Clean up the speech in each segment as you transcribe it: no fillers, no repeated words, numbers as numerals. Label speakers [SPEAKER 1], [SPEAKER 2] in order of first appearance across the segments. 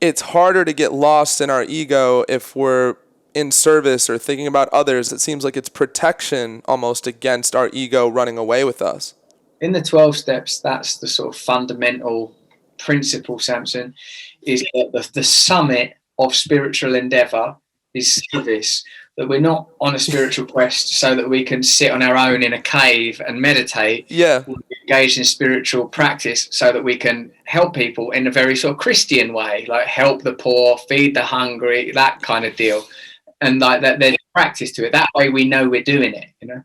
[SPEAKER 1] it's harder to get lost in our ego if we're in service or thinking about others. It seems like it's protection almost against our ego running away with us.
[SPEAKER 2] In the 12 steps, that's the sort of fundamental principle, Samson, is that the summit of spiritual endeavor is service. That we're not on a spiritual quest so that we can sit on our own in a cave and meditate.
[SPEAKER 1] Yeah.
[SPEAKER 2] We're engaged in spiritual practice so that we can help people in a very sort of Christian way, like help the poor, feed the hungry, that kind of deal. And like that, there's practice to it. That way we know we're doing it, you know.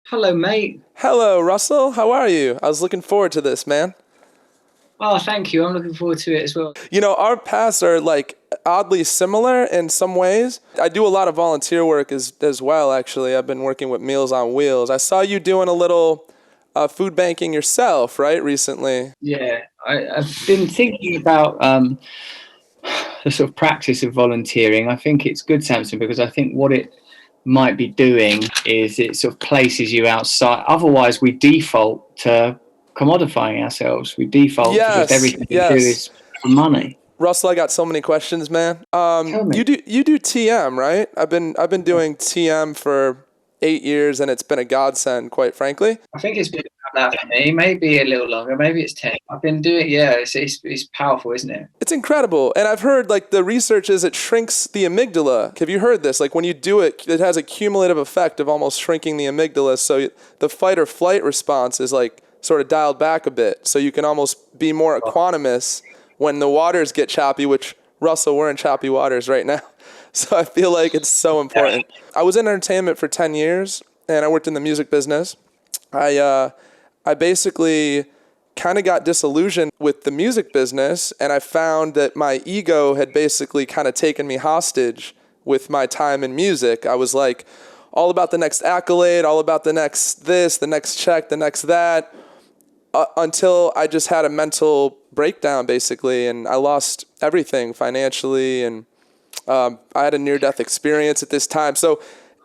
[SPEAKER 2] Hello, mate.
[SPEAKER 1] Hello, Russell. How are you? I was looking forward to this, man.
[SPEAKER 2] Oh, thank you. I'm looking forward to it as well.
[SPEAKER 1] You know, our paths are like oddly similar in some ways. I do a lot of volunteer work as well, actually. I've been working with Meals on Wheels. I saw you doing a little food banking yourself, right, recently?
[SPEAKER 2] Yeah, I've been thinking about the sort of practice of volunteering. I think it's good, Samson, because I think what it might be doing is it sort of places you outside. Otherwise, we default to commodifying ourselves. We default to just everything we do is for money.
[SPEAKER 1] Russell, I got so many questions, man. You do TM, right? I've been doing TM for 8 years, and it's been a godsend, quite frankly.
[SPEAKER 2] I think it's been about that for me. Maybe a little longer. Maybe it's 10. I've been doing, it's powerful, isn't it?
[SPEAKER 1] It's incredible. And I've heard, like, the research is it shrinks the amygdala. Have you heard this? Like, when you do it, it has a cumulative effect of almost shrinking the amygdala. So the fight or flight response is, like, sort of dialed back a bit. So you can almost be more equanimous when the waters get choppy, which, Russell, we're in choppy waters right now. So I feel like it's so important. I was in entertainment for 10 years, and I worked in the music business. I basically kind of got disillusioned with the music business, and I found that my ego had basically kind of taken me hostage with my time in music. I was like all about the next accolade, all about the next this, the next check, the next that, until I just had a mental breakdown, basically, and I lost everything financially, and I had a near-death experience at this time. So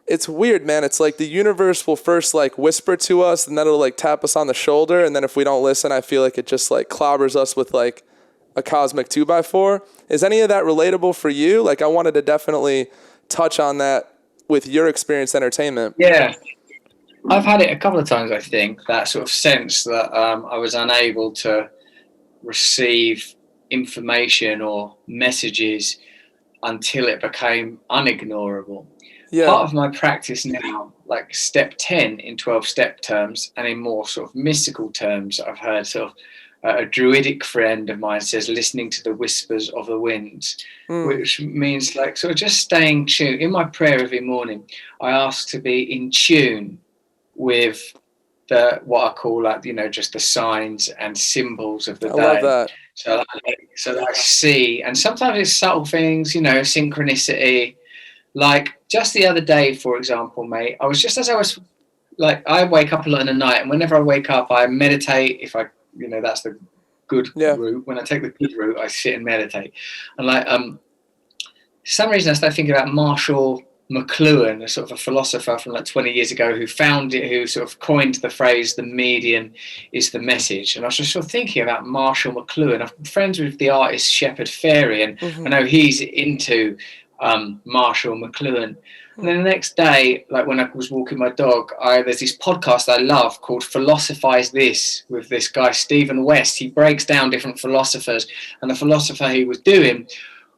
[SPEAKER 1] it's weird, man. It's like the universe will first like whisper to us, and then it'll like tap us on the shoulder, and then if we don't listen, I feel like it just like clobbers us with like a cosmic 2x4. Is any of that relatable for you? Like, I wanted to definitely touch on that with your experience in entertainment.
[SPEAKER 2] Yeah. I've had it a couple of times, I think, that sort of sense that I was unable to receive information or messages until it became unignorable.
[SPEAKER 1] Yeah.
[SPEAKER 2] Part of my practice now, like step 10 in 12-step terms, and in more sort of mystical terms, I've heard sort of a druidic friend of mine says listening to the whispers of the winds, which means like sort of just staying tuned. In my prayer every morning, I ask to be in tune with the what I call like, you know, just the signs and symbols of the day.
[SPEAKER 1] I love that.
[SPEAKER 2] So that I see, and sometimes it's subtle things, you know, synchronicity. Like just the other day, for example, mate, I was like, I wake up a lot in the night, and whenever I wake up, I meditate. If I, you know, that's the good route. When I take the good route, I sit and meditate. And like, for some reason, I started thinking about Marshall McLuhan, a sort of a philosopher from like 20 years ago who sort of coined the phrase, the medium is the message. And I was just sort of thinking about Marshall McLuhan. I'm friends with the artist Shepard Fairey, and I know he's into Marshall McLuhan. And then the next day, like when I was walking my dog, there's this podcast I love called Philosophize This with this guy, Stephen West. He breaks down different philosophers, and the philosopher he was doing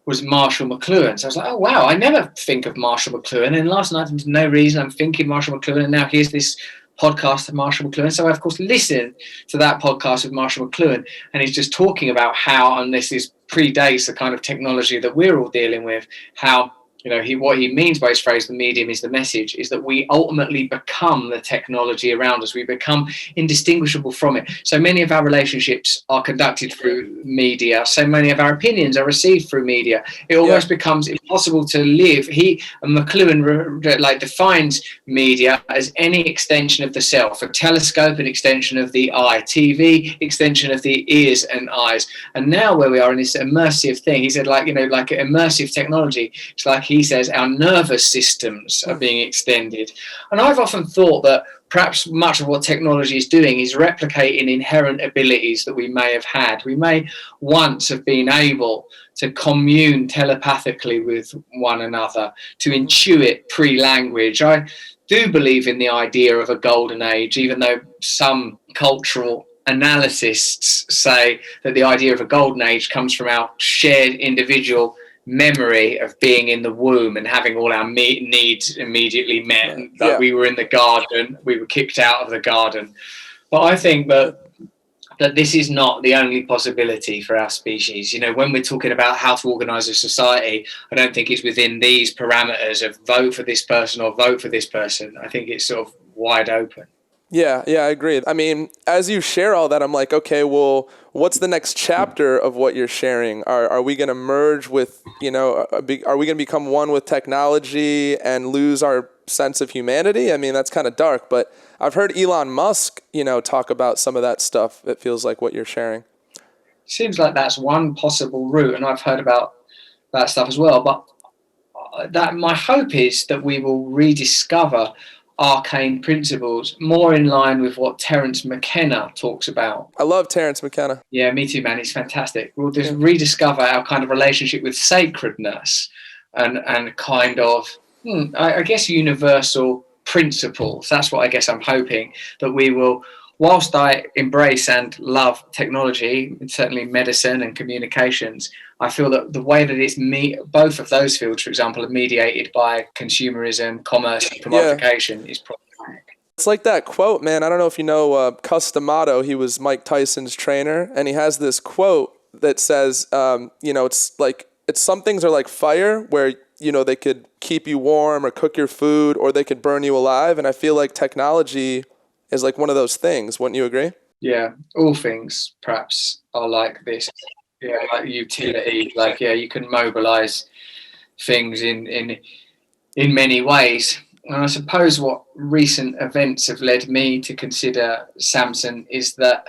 [SPEAKER 2] was Marshall McLuhan. So I was like, oh, wow, I never think of Marshall McLuhan. And last night, for no reason, I'm thinking Marshall McLuhan. And now here's this podcast of Marshall McLuhan. So I, of course, listened to that podcast with Marshall McLuhan. And he's just talking about how, and this predates the kind of technology that we're all dealing with, how, you know, what he means by his phrase, the medium is the message, is that we ultimately become the technology around us. We become indistinguishable from it. So many of our relationships are conducted through media. So many of our opinions are received through media. It almost becomes impossible to live. McLuhan like defines media as any extension of the self, a telescope, an extension of the eye, TV, extension of the ears and eyes. And now where we are in this immersive thing, he said, like, you know, like immersive technology, it's like, he says, our nervous systems are being extended. And I've often thought that perhaps much of what technology is doing is replicating inherent abilities that we may have had. We may once have been able to commune telepathically with one another, to intuit pre-language. I do believe in the idea of a golden age, even though some cultural analysts say that the idea of a golden age comes from our shared individual memory of being in the womb and having all our needs immediately met. Like we were in the garden, we were kicked out of the garden. But I think that this is not the only possibility for our species. You know, when we're talking about how to organise a society, I don't think it's within these parameters of vote for this person or vote for this person. I think it's sort of wide open.
[SPEAKER 1] Yeah, I agree. I mean, as you share all that, I'm like, okay, well, what's the next chapter of what you're sharing? Are we going to merge with, are we going to become one with technology and lose our sense of humanity? I mean, that's kind of dark, but I've heard Elon Musk, talk about some of that stuff. It feels like what you're sharing.
[SPEAKER 2] Seems like that's one possible route, and I've heard about that stuff as well. But that my hope is that we will rediscover arcane principles more in line with what Terence McKenna talks about.
[SPEAKER 1] I love Terence McKenna.
[SPEAKER 2] Yeah, me too, man. He's fantastic. We'll just rediscover our kind of relationship with sacredness and kind of, I guess, universal principles. That's what I guess I'm hoping, that we will, whilst I embrace and love technology, certainly medicine and communications, I feel that the way that it's both of those fields, for example, are mediated by consumerism, commerce, and commodification is problematic.
[SPEAKER 1] It's like that quote, man. I don't know if you know Customato. He was Mike Tyson's trainer, and he has this quote that says, some things are like fire, where they could keep you warm or cook your food, or they could burn you alive. And I feel like technology is like one of those things. Wouldn't you agree?
[SPEAKER 2] Yeah, all things perhaps are like this. Yeah, like utility. Like, you can mobilize things in many ways. And I suppose what recent events have led me to consider, Samson, is that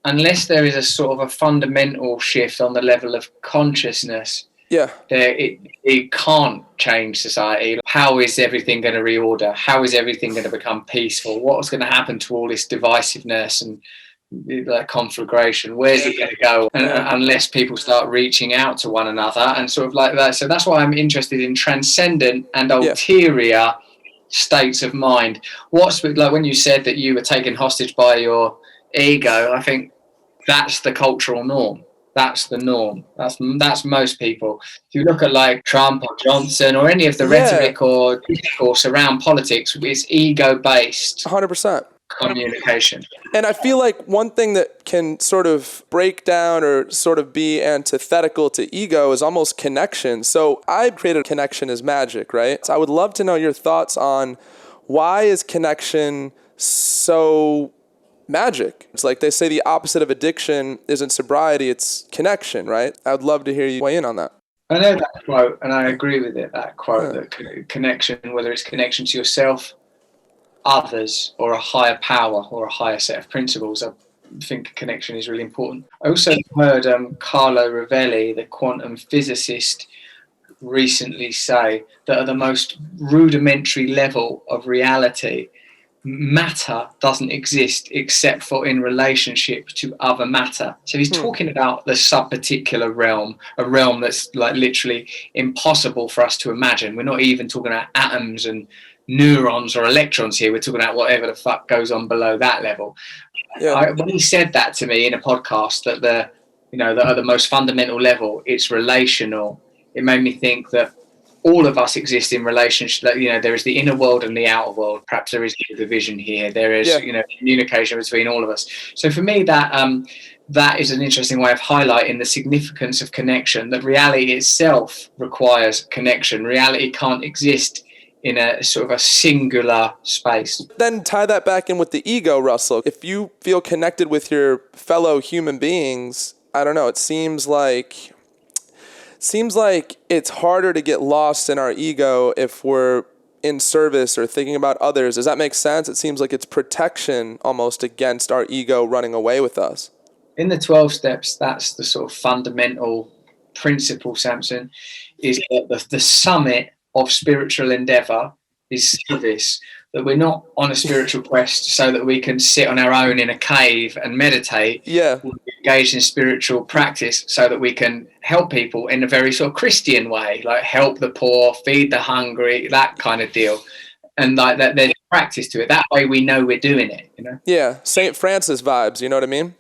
[SPEAKER 2] unless there is a sort of a fundamental shift on the level of consciousness, it can't change society. How is everything going to reorder? How is everything going to become peaceful? What's going to happen to all this divisiveness and conflagration? Where's it going to go? And unless people start reaching out to one another and sort of like that. So that's why I'm interested in transcendent and ulterior states of mind. What's like when you said that you were taken hostage by your ego, I think that's the cultural norm. That's the norm. That's most people. If you look at like Trump or Johnson or any of the rhetoric or discourse around politics, it's ego-based.
[SPEAKER 1] 100%.
[SPEAKER 2] Communication.
[SPEAKER 1] And I feel like one thing that can sort of break down or sort of be antithetical to ego is almost connection. So I created connection as magic, right? So I would love to know your thoughts on why is connection so magic? It's like they say the opposite of addiction isn't sobriety, it's connection, right? I would love to hear you weigh in on that.
[SPEAKER 2] I know that quote, and I agree with it, that quote, that connection, whether it's connection to yourself, others, or a higher power or a higher set of principles, I think connection is really important. I also heard Carlo Rovelli, the quantum physicist, recently say that at the most rudimentary level of reality, matter doesn't exist except for in relationship to other matter. So he's talking about the sub-particular realm, a realm that's like literally impossible for us to imagine. We're not even talking about atoms and neurons or electrons here. We're talking about whatever the fuck goes on below that level. When he said that to me in a podcast, that that at the most fundamental level, it's relational, it made me think that all of us exist in relationship. That there is the inner world and the outer world. Perhaps there is a division here. There is communication between all of us. So for me, that is an interesting way of highlighting the significance of connection. That reality itself requires connection. Reality can't exist in a sort of a singular space. Then
[SPEAKER 1] tie that back in with the ego, Russell. If you feel connected with your fellow human beings, I don't know. It seems like it's harder to get lost in our ego if we're in service or thinking about others. Does that make sense? It seems like it's protection almost against our ego running away with us.
[SPEAKER 2] In the 12 steps, that's the sort of fundamental principle, Samson, is that the summit of spiritual endeavor is service. that we're not on a spiritual quest so that we can sit on our own in a cave and meditate.
[SPEAKER 1] Yeah.
[SPEAKER 2] We're engaged in spiritual practice so that we can help people in a very sort of Christian way, like help the poor, feed the hungry, that kind of deal. And like that, there's practice to it. That way we know we're doing it, you know?
[SPEAKER 1] Yeah. St. Francis vibes, you know what I mean?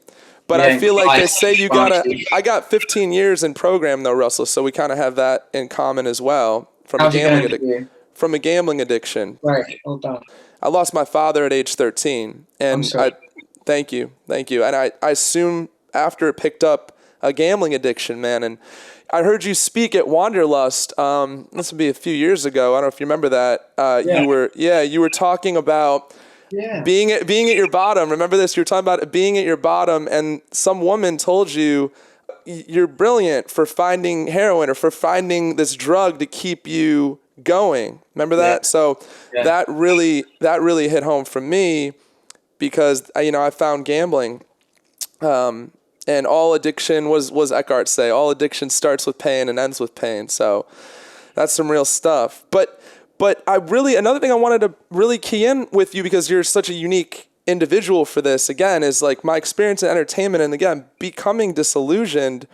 [SPEAKER 1] But
[SPEAKER 2] Yeah,
[SPEAKER 1] I feel like they say I
[SPEAKER 2] I
[SPEAKER 1] got 15 years in program though, Russell, so we kind of have that in common as well from
[SPEAKER 2] How's it going for you?
[SPEAKER 1] from a gambling addiction.
[SPEAKER 2] Right, well done.
[SPEAKER 1] I lost my father at age 13,
[SPEAKER 2] I'm
[SPEAKER 1] and
[SPEAKER 2] sorry.
[SPEAKER 1] thank you, and I soon after picked up a gambling addiction, man. And I heard you speak at Wanderlust. This would be a few years ago. I don't know if you remember that. You were talking about being at your bottom. Remember this? You were talking about being at your bottom, and some woman told you you're brilliant for finding heroin or for finding this drug to keep you going. Remember that? So that really hit home for me, because I found gambling, and all addiction was Eckhart say, all addiction starts with pain and ends with pain. So that's some real stuff. But another thing I wanted to really key in with you, because you're such a unique individual for this, again, is like my experience in entertainment, and again, becoming disillusioned.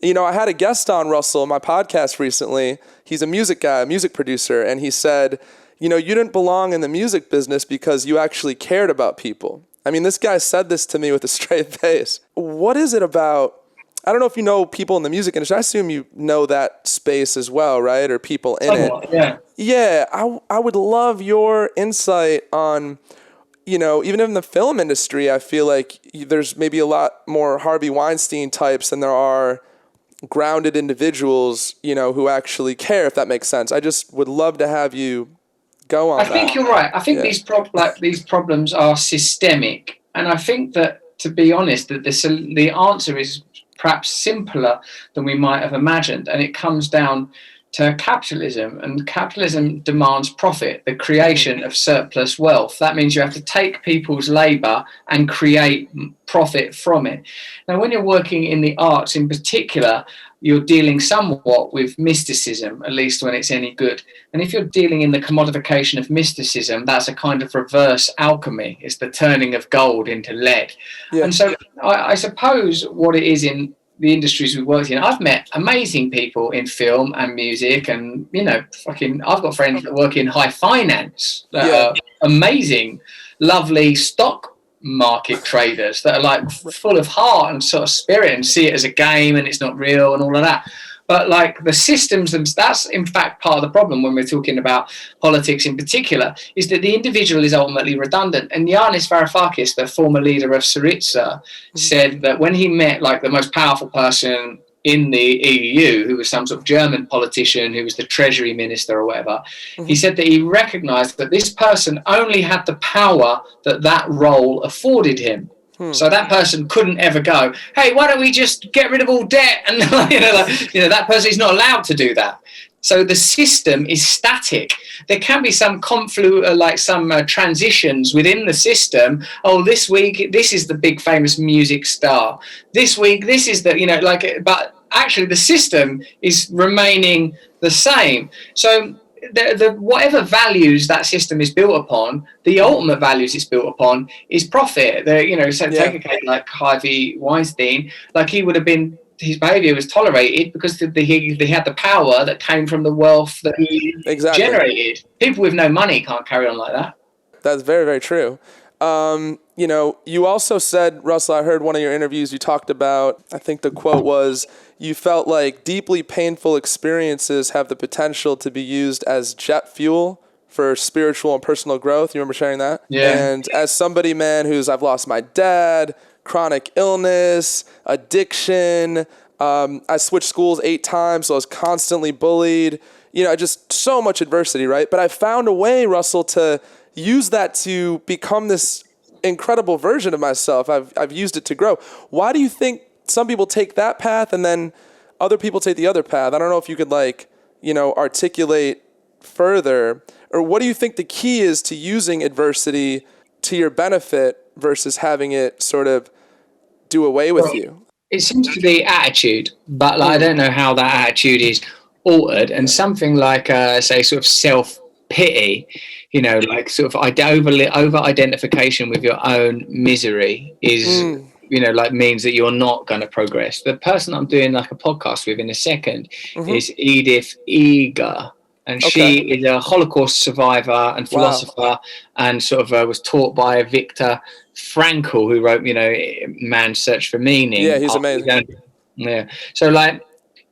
[SPEAKER 1] I had a guest on, Russell, on my podcast recently. He's a music guy, a music producer, and he said, you didn't belong in the music business because you actually cared about people. I mean, this guy said this to me with a straight face. What is it about? I don't know if you know people in the music industry. I assume you know that space as well, right? Or people in it.
[SPEAKER 2] Yeah.
[SPEAKER 1] Yeah, I would love your insight on, even in the film industry, I feel like there's maybe a lot more Harvey Weinstein types than there are grounded individuals, who actually care, if that makes sense. I just would love to have you go on that.
[SPEAKER 2] I think you're right. I think these problems are systemic, and I think that, to be honest, that the answer is perhaps simpler than we might have imagined, and it comes down to capitalism, and capitalism demands profit, the creation of surplus wealth. That means you have to take people's labor and create profit from it. Now, when you're working in the arts in particular, you're dealing somewhat with mysticism, at least when it's any good. And if you're dealing in the commodification of mysticism, that's a kind of reverse alchemy. It's the turning of gold into lead. Yeah. And so I suppose what it is in the industries we've worked in, I've met amazing people in film and music, and I've got friends that work in high finance that are amazing, lovely stock market traders that are like full of heart and sort of spirit and see it as a game and it's not real and all of that. But like the systems, that's in fact part of the problem when we're talking about politics in particular, is that the individual is ultimately redundant. And Yanis Varoufakis, the former leader of Syriza, said that when he met like the most powerful person in the EU, who was some sort of German politician who was the treasury minister or whatever, he said that he recognized that this person only had the power that role afforded him. So that person couldn't ever go, hey, why don't we just get rid of all debt? And that person is not allowed to do that. So the system is static. There can be some transitions within the system. Oh, this week, this is the big famous music star. This week, this is but actually the system is remaining the same. So the whatever values that system is built upon, the ultimate values it's built upon is profit. Take a case like Harvey Weinstein, like he would have been, his behavior was tolerated because he had the power that came from the wealth that he generated. People with no money can't carry on like that.
[SPEAKER 1] That's very, very true. You also said, Russell, I heard one of your interviews, you talked about, I think the quote was, you felt like deeply painful experiences have the potential to be used as jet fuel for spiritual and personal growth. You remember sharing that?
[SPEAKER 2] Yeah.
[SPEAKER 1] And as somebody, man, I've lost my dad, chronic illness, addiction, I switched schools 8 times, so I was constantly bullied, just so much adversity, right? But I found a way, Russell, to use that to become this incredible version of myself. I've used it to grow. Why do you think some people take that path and then other people take the other path? I don't know if you could articulate further, or what do you think the key is to using adversity to your benefit versus having it sort of do away with you?
[SPEAKER 2] It seems to be attitude, but I don't know how that attitude is altered. And something like, say, sort of pity, you know, like sort of over identification with your own misery is, you know, like means that you're not going to progress. The person I'm doing like a podcast with in a second is Edith Eger. And she is a Holocaust survivor and philosopher, and sort of was taught by Viktor Frankl, who wrote, you know, Man's Search for Meaning.
[SPEAKER 1] Yeah, he's amazing.
[SPEAKER 2] Yeah. So like,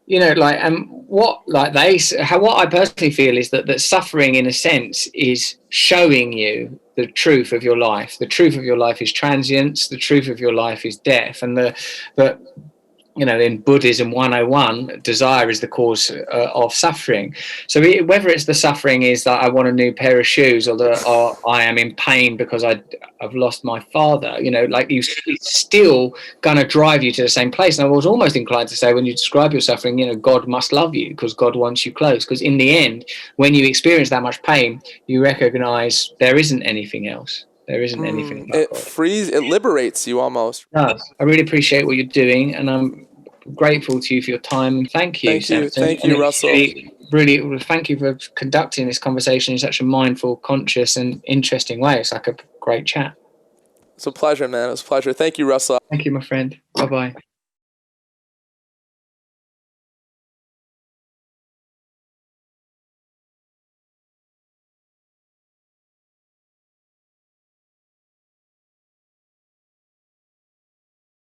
[SPEAKER 2] you know, like, what I personally feel is that suffering, in a sense, is showing you the truth of your life. The truth of your life is transience. The truth of your life is death. And you know, in Buddhism 101, desire is the cause of suffering. So whether it's the suffering is that I want a new pair of shoes, or I am in pain because I've lost my father, you know, like it's still going to drive you to the same place. And I was almost inclined to say, when you describe your suffering, you know, God must love you because God wants you close. Because in the end, when you experience that much pain, you recognize there isn't anything else. There isn't anything about God.
[SPEAKER 1] It liberates you almost.
[SPEAKER 2] No, I really appreciate what you're doing, and I'm grateful to you for your time. Thank you, Samson.
[SPEAKER 1] Thank you, Russell.
[SPEAKER 2] Really, thank you for conducting this conversation in such a mindful, conscious, and interesting way. It's like a great chat.
[SPEAKER 1] It's a pleasure, man. It was a pleasure. Thank you, Russell.
[SPEAKER 2] Thank you, my friend. Bye-bye.